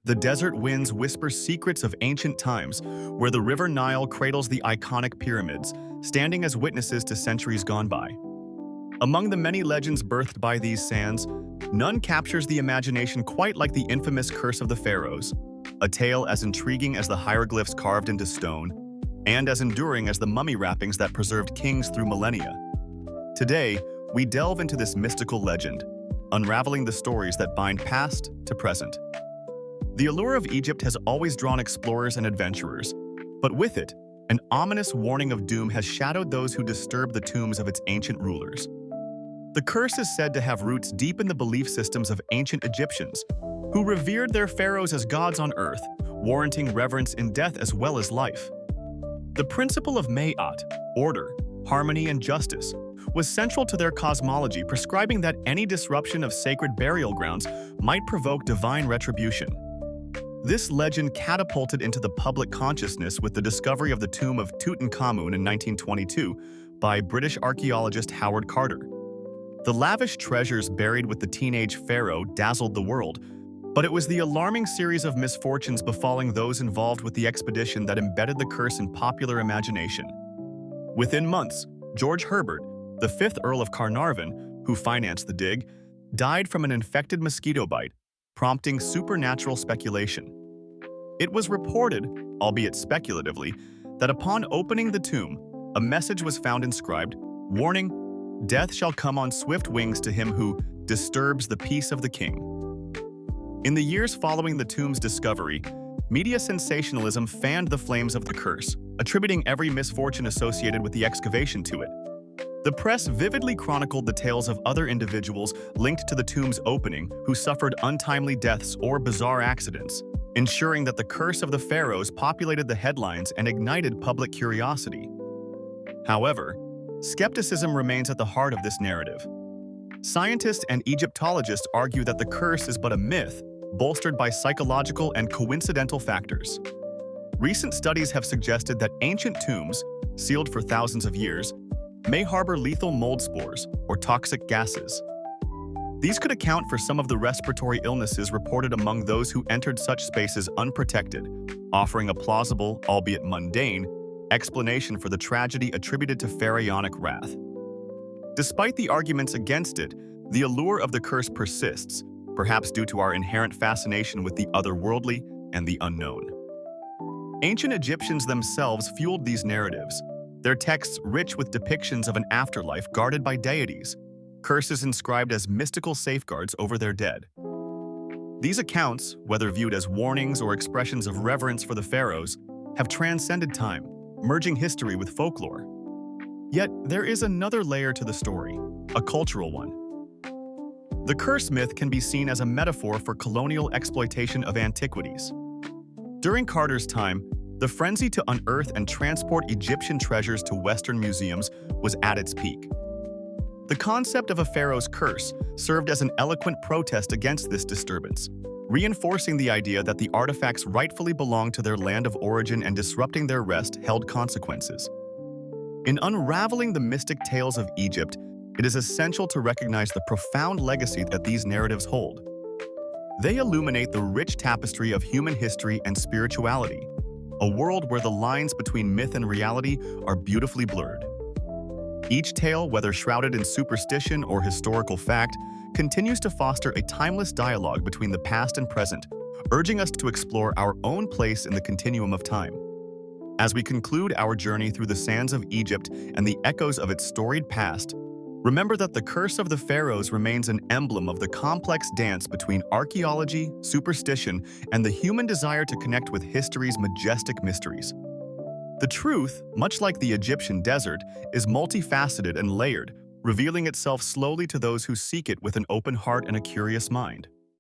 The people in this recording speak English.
The desert winds whisper secrets of ancient times, where the river Nile cradles the iconic pyramids, standing as witnesses to centuries gone by. Among the many legends birthed by these sands, none captures the imagination quite like the infamous Curse of the Pharaohs, a tale as intriguing as the hieroglyphs carved into stone, and as enduring as the mummy wrappings that preserved kings through millennia. Today, we delve into this mystical legend, unraveling the stories that bind past to present. The allure of Egypt has always drawn explorers and adventurers, but with it, an ominous warning of doom has shadowed those who disturb the tombs of its ancient rulers. The curse is said to have roots deep in the belief systems of ancient Egyptians, who revered their pharaohs as gods on earth, warranting reverence in death as well as life. The principle of Ma'at, order, harmony, and justice, was central to their cosmology, prescribing that any disruption of sacred burial grounds might provoke divine retribution. This legend catapulted into the public consciousness with the discovery of the tomb of Tutankhamun in 1922 by British archaeologist Howard Carter. The lavish treasures buried with the teenage pharaoh dazzled the world, but it was the alarming series of misfortunes befalling those involved with the expedition that embedded the curse in popular imagination. Within months, George Herbert, the 5th Earl of Carnarvon, who financed the dig, died from an infected mosquito bite, prompting supernatural speculation. It was reported, albeit speculatively, that upon opening the tomb, a message was found inscribed, "Warning, death shall come on swift wings to him who disturbs the peace of the king." In the years following the tomb's discovery, media sensationalism fanned the flames of the curse, attributing every misfortune associated with the excavation to it. The press vividly chronicled the tales of other individuals linked to the tomb's opening who suffered untimely deaths or bizarre accidents, ensuring that the curse of the pharaohs populated the headlines and ignited public curiosity. However, skepticism remains at the heart of this narrative. Scientists and Egyptologists argue that the curse is but a myth, bolstered by psychological and coincidental factors. Recent studies have suggested that ancient tombs, sealed for thousands of years, may harbor lethal mold spores or toxic gases. These could account for some of the respiratory illnesses reported among those who entered such spaces unprotected, offering a plausible, albeit mundane, explanation for the tragedy attributed to pharaonic wrath. Despite the arguments against it, the allure of the curse persists, perhaps due to our inherent fascination with the otherworldly and the unknown. Ancient Egyptians themselves fueled these narratives, their texts rich with depictions of an afterlife guarded by deities, curses inscribed as mystical safeguards over their dead. These accounts, whether viewed as warnings or expressions of reverence for the pharaohs, have transcended time, merging history with folklore. Yet, there is another layer to the story, a cultural one. The curse myth can be seen as a metaphor for colonial exploitation of antiquities. During Carter's time, the frenzy to unearth and transport Egyptian treasures to Western museums was at its peak. The concept of a pharaoh's curse served as an eloquent protest against this disturbance, reinforcing the idea that the artifacts rightfully belonged to their land of origin and disrupting their rest held consequences. In unraveling the mystic tales of Egypt, it is essential to recognize the profound legacy that these narratives hold. They illuminate the rich tapestry of human history and spirituality, a world where the lines between myth and reality are beautifully blurred. Each tale, whether shrouded in superstition or historical fact, continues to foster a timeless dialogue between the past and present, urging us to explore our own place in the continuum of time. As we conclude our journey through the sands of Egypt and the echoes of its storied past, remember that the Curse of the Pharaohs remains an emblem of the complex dance between archaeology, superstition, and the human desire to connect with history's majestic mysteries. The truth, much like the Egyptian desert, is multifaceted and layered, revealing itself slowly to those who seek it with an open heart and a curious mind.